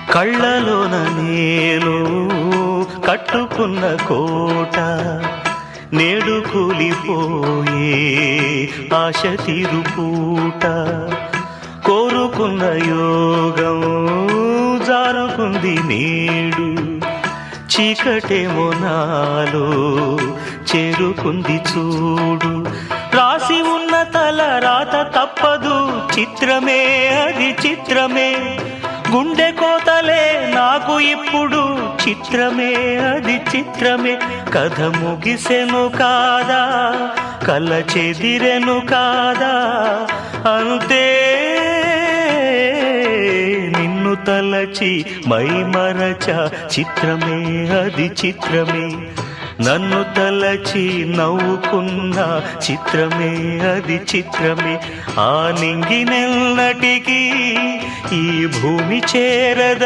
కళ్ళలోన నేను కట్టుకున్న కోట నేడు కూలిపోయే ఆశ తీరుపూట కోరుకున్న యోగం జారుకుంది నేడు చీకటేమో నాలో చేరుకుంది చూడు రాసి ఉన్న తల రాత తప్పదు చిత్రమే అది చిత్రమే గుండె కోతలే నాకు ఇప్పుడు చిత్రమే అది చిత్రమే కథ ముగిసెను కాదా కళ్ళ చెదిరెను కాదా అంతే నిన్ను తలచి మై మరచ చిత్రమే అది చిత్రమే నన్ను తలచి నవ్వుకున్న చిత్రమే అది చిత్రమే ఆ నింగినెన్నటికీ ఈ భూమి చేరద